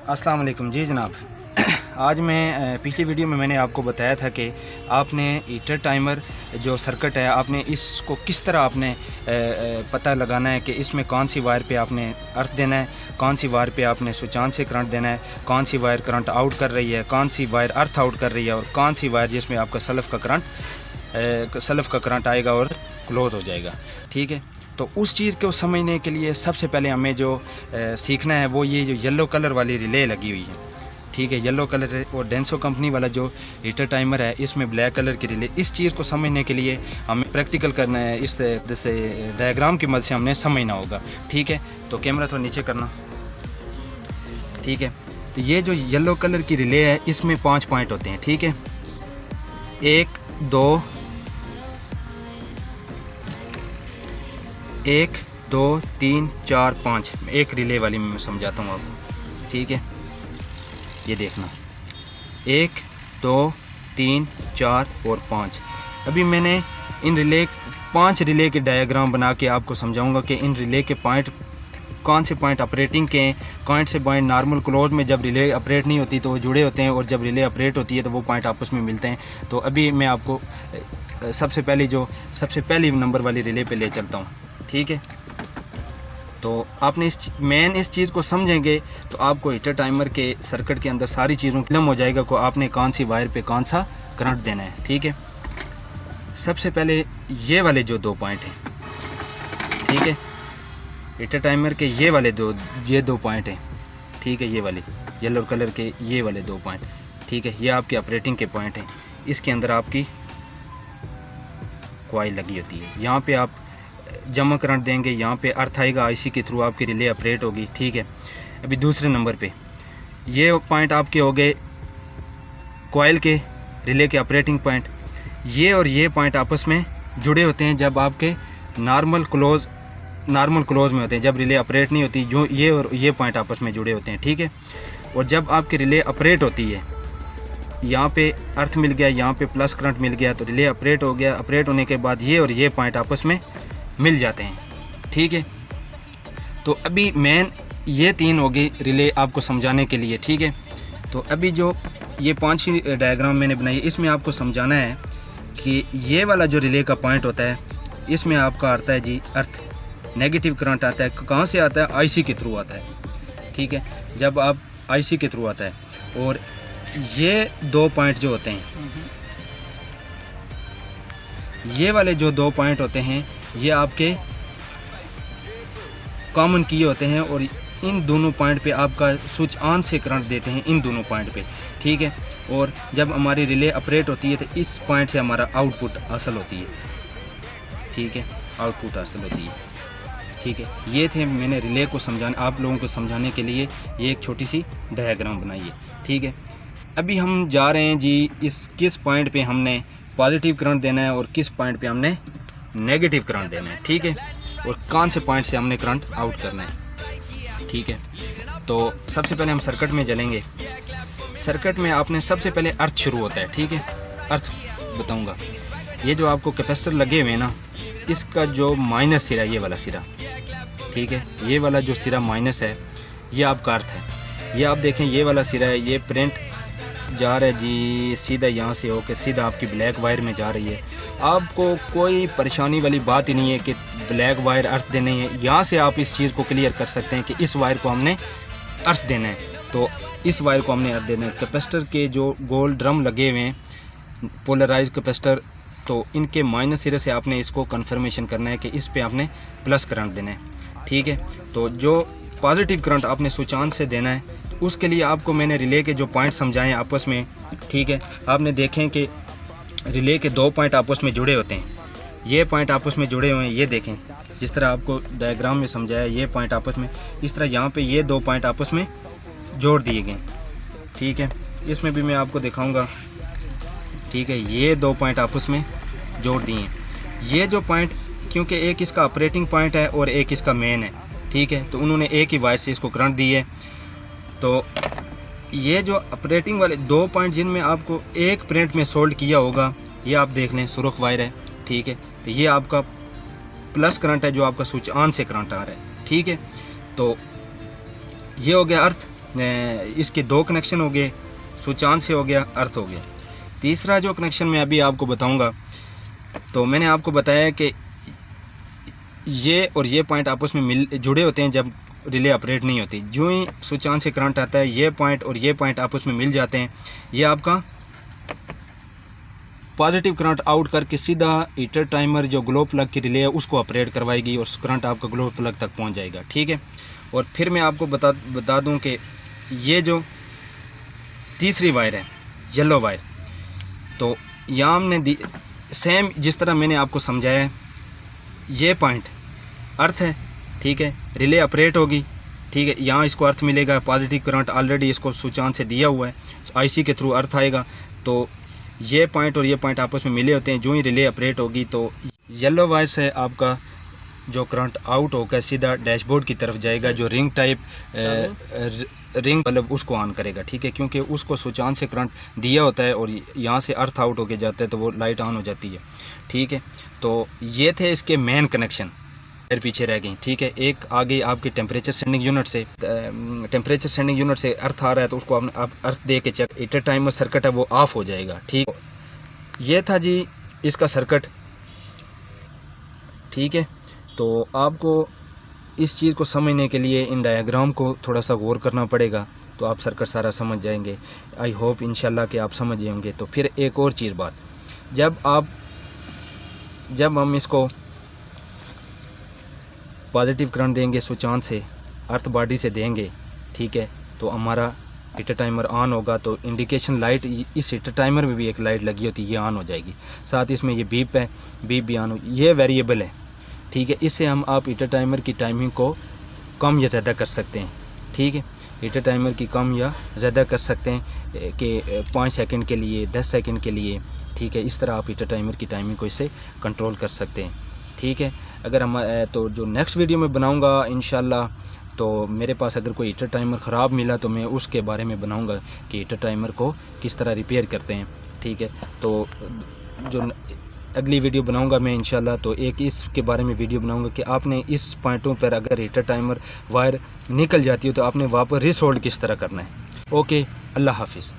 अस्सलाम वालेकुम। जी जनाब, आज मैं पिछली वीडियो में मैंने आपको बताया था कि आपने हीटर टाइमर जो सर्किट है आपने इसको किस तरह आपने पता लगाना है कि इसमें कौन सी वायर पे आपने अर्थ देना है, कौन सी वायर पे आपने स्विच ऑन से करंट देना है, कौन सी वायर करंट आउट कर रही है, कौन सी वायर अर्थ आउट कर रही है और कौन सी वायर जिसमें आपका सल्फ़ का करंट आएगा और क्लोज़ हो जाएगा। ठीक है, तो उस चीज़ को समझने के लिए सबसे पहले हमें जो सीखना है वो ये जो येलो कलर वाली रिले लगी हुई है। ठीक है, येलो कलर से और डेंसो कंपनी वाला जो हीटर टाइमर है इसमें ब्लैक कलर की रिले। इस चीज़ को समझने के लिए हमें प्रैक्टिकल करना है, इस जैसे डायग्राम की मदद से हमने समझना होगा। ठीक है, तो कैमरा थोड़ा नीचे करना। ठीक है, तो ये जो येलो कलर की रिले है इसमें 5 पॉइंट होते हैं। ठीक है, 1 2 3 4 5। एक रिले वाली मैं समझाता हूँ आपको। ठीक है, ये देखना 1 2 3 4 और 5। अभी मैंने इन 5 रिले के डायग्राम बना के आपको समझाऊंगा कि इन रिले के पॉइंट कौन से पॉइंट ऑपरेटिंग के, कौन से पॉइंट नॉर्मल क्लोज में जब रिले ऑपरेट नहीं होती तो वो जुड़े होते हैं और जब रिले ऑपरेट होती है तो वो पॉइंट आपस में मिलते हैं। तो अभी मैं आपको सबसे पहली नंबर वाली रिले पे ले चलता हूँ। ठीक है, तो आपने इस चीज़ को समझेंगे तो आपको हीटर टाइमर के सर्किट के अंदर सारी चीज़ों क्लियर हो जाएगा को आपने कौन सी वायर पे कौन सा करंट देना है। ठीक है, सबसे पहले ये वाले जो 2 पॉइंट हैं, ठीक है, हीटर टाइमर के ये दो पॉइंट हैं। ठीक है, ये वाले येलो कलर के ये वाले 2 पॉइंट। ठीक है, ये आपके ऑपरेटिंग के पॉइंट हैं। इसके अंदर आपकी कॉइल लगी होती है। यहाँ पे आप जमा करंट देंगे, यहाँ पे अर्थ आएगा, आईसी के थ्रू आपकी रिले ऑपरेट होगी। ठीक है, अभी दूसरे नंबर पे ये पॉइंट आपके हो गए कॉइल के रिले के ऑपरेटिंग पॉइंट। ये और ये पॉइंट आपस में जुड़े होते हैं जब आपके नॉर्मल क्लोज में होते हैं, जब रिले ऑपरेट नहीं होती, जो ये और ये पॉइंट आपस में जुड़े होते हैं। ठीक है, और जब आपकी रिले ऑपरेट होती है, यहाँ पे अर्थ मिल गया, यहाँ पे प्लस करंट मिल गया तो रिले ऑपरेट हो गया। ऑपरेट होने के बाद ये और ये पॉइंट आपस में मिल जाते हैं। ठीक है, तो अभी मेन ये 3 हो गई रिले आपको समझाने के लिए। ठीक है, तो अभी जो ये 5 डायग्राम मैंने बनाई इसमें आपको समझाना है कि ये वाला जो रिले का पॉइंट होता है इसमें आपका आता है जी अर्थ, नेगेटिव करंट आता है। कहाँ से आता है? आईसी के थ्रू आता है। ठीक है, जब आप आईसी के थ्रू आता है और ये 2 पॉइंट जो होते हैं, ये वाले जो 2 पॉइंट होते हैं ये आपके कॉमन किए होते हैं और इन दोनों पॉइंट पे आपका स्विच ऑन से करंट देते हैं, इन दोनों पॉइंट पे। ठीक है, और जब हमारी रिले ऑपरेट होती है तो इस पॉइंट से हमारा आउटपुट हासिल होती है। ठीक है, आउटपुट हासिल होती है। ठीक है, ये थे मैंने रिले को आप लोगों को समझाने के लिए ये एक छोटी सी डायग्राम बनाई है। ठीक है, अभी हम जा रहे हैं जी किस पॉइंट पे हमने पॉजिटिव करंट देना है और किस पॉइंट पे हमने नेगेटिव करंट देना है। ठीक है, और कौन से पॉइंट से हमने करंट आउट करना है। ठीक है, तो सबसे पहले हम सर्किट में चलेंगे। सर्किट में आपने सबसे पहले अर्थ शुरू होता है। ठीक है, अर्थ बताऊंगा। ये जो आपको कैपेसिटर लगे हुए हैं ना, इसका जो माइनस सिरा, ये वाला सिरा, ठीक है, ये वाला जो सिरा माइनस है ये आपका अर्थ है। ये आप देखें, ये वाला सिरा है, ये प्रिंट जा रहा है जी सीधा यहाँ से होकर सीधा आपकी ब्लैक वायर में जा रही है। आपको कोई परेशानी वाली बात ही नहीं है कि ब्लैक वायर अर्थ देने है। यहाँ से आप इस चीज़ को क्लियर कर सकते हैं कि इस वायर को हमने अर्थ देना है, तो इस वायर को हमने अर्थ देना है। कैपेसिटर के जो गोल ड्रम लगे हुए हैं, पोलराइज कैपेसिटर, तो इनके माइनस सिरे से आपने इसको कन्फर्मेशन करना है कि इस पे आपने प्लस करंट देना है। ठीक है, तो जो पॉजिटिव करंट आपने स्विच ऑन से देना है उसके लिए आपको मैंने रिले के जो पॉइंट समझाएं आपस में। ठीक है, आपने देखें कि रिले के 2 पॉइंट आपस में जुड़े होते हैं। ये पॉइंट आपस में जुड़े हुए हैं, ये देखें जिस तरह आपको डायग्राम में समझाया, ये पॉइंट आपस में इस तरह यहाँ पे ये 2 पॉइंट आपस में जोड़ दिए गए। ठीक है, इसमें भी मैं आपको दिखाऊँगा। ठीक है, ये 2 पॉइंट आपस में जोड़ दिए हैं। ये जो पॉइंट, क्योंकि एक इसका ऑपरेटिंग पॉइंट है और एक इसका मेन है। ठीक है, तो उन्होंने एक ही वायर से इसको करंट दी है। तो ये जो ऑपरेटिंग वाले 2 पॉइंट जिनमें आपको एक प्रिंट में सोल्ड किया होगा, ये आप देख लें, सुरख वायर है। ठीक है, तो ये आपका प्लस करंट है जो आपका स्विच ऑन से करंट आ रहा है। ठीक है, तो ये हो गया अर्थ। इसके 2 कनेक्शन हो गए, स्विच ऑन से हो गया, अर्थ हो गया। तीसरा जो कनेक्शन मैं अभी आपको बताऊंगा, तो मैंने आपको बताया कि ये और ये पॉइंट आपस में जुड़े होते हैं जब रिले ऑपरेट नहीं होती। जो ही स्विच ऑन से करंट आता है, ये पॉइंट और ये पॉइंट आपस में मिल जाते हैं, ये आपका पॉजिटिव करंट आउट करके सीधा हीटर टाइमर जो ग्लो प्लग की रिले है उसको ऑपरेट करवाएगी और करंट आपका ग्लो प्लग तक पहुंच जाएगा, ठीक है। और फिर मैं आपको बता दूं कि ये जो तीसरी वायर है, येलो वायर, तो यहाँ हमने सेम जिस तरह मैंने आपको समझाया है, ये पॉइंट अर्थ है, ठीक है, रिले ऑपरेट होगी, ठीक है, यहाँ इसको अर्थ मिलेगा, पॉजिटिव करंट ऑलरेडी इसको स्विच ऑन से दिया हुआ है, आईसी के थ्रू अर्थ आएगा। तो ये पॉइंट और ये पॉइंट आपस में मिले होते हैं। जो ही रिले ऑपरेट होगी तो येलो वायर से आपका जो करंट आउट होकर सीधा डैशबोर्ड की तरफ जाएगा, जो रिंग टाइप रिंग मतलब उसको ऑन करेगा, ठीक है, क्योंकि उसको स्विच ऑन से करंट दिया होता है और यहाँ से अर्थ आउट होके जाता है तो वो लाइट ऑन हो जाती है, ठीक है। तो ये थे इसके मेन कनेक्शन, फिर पीछे रह गई, ठीक है। एक आगे आपके टेम्परेचर सेंडिंग यूनिट से अर्थ आ रहा है तो उसको आप अर्थ दे के चेक, हीटर टाइमर सर्किट है वो ऑफ हो जाएगा, ठीक। ये था जी इसका सर्किट, ठीक है। तो आपको इस चीज़ को समझने के लिए इन डायग्राम को थोड़ा सा गौर करना पड़ेगा, तो आप सर्किट सारा समझ जाएंगे। आई होप इंशाल्लाह कि आप समझ जाएंगे। तो फिर एक और चीज़ बात, जब हम इसको पॉजिटिव करंट देंगे स्विच ऑन से, अर्थ बॉडी से देंगे, ठीक है, तो हमारा हीटर टाइमर ऑन होगा। तो इंडिकेशन लाइट, इस हीटर टाइमर में भी एक लाइट लगी होती है, ये ऑन हो जाएगी। साथ इसमें ये बीप है, बीप भी ऑन हो, ये वेरिएबल है, ठीक है। इससे हम आप हीटर टाइमर की टाइमिंग को कम या ज़्यादा कर सकते हैं, ठीक है। हीटर टाइमर की कम या ज़्यादा कर सकते हैं कि 5 सेकंड के लिए, 10 सेकंड के लिए, ठीक है। इस तरह आप हीटर टाइमर की टाइमिंग को इससे कंट्रोल कर सकते हैं, ठीक है। अगर हम तो जो नेक्स्ट वीडियो में बनाऊंगा इंशाल्लाह, तो मेरे पास अगर कोई हीटर टाइमर ख़राब मिला तो मैं उसके बारे में बनाऊंगा कि हीटर टाइमर को किस तरह रिपेयर करते हैं, ठीक है। तो जो अगली वीडियो बनाऊंगा मैं इंशाल्लाह, तो एक इसके बारे में वीडियो बनाऊंगा कि आपने इस पॉइंटों पर अगर हीटर टाइमर वायर निकल जाती हो तो आपने वापस रिसोल्ड किस तरह करना है। ओके, अल्लाह हाफिज़।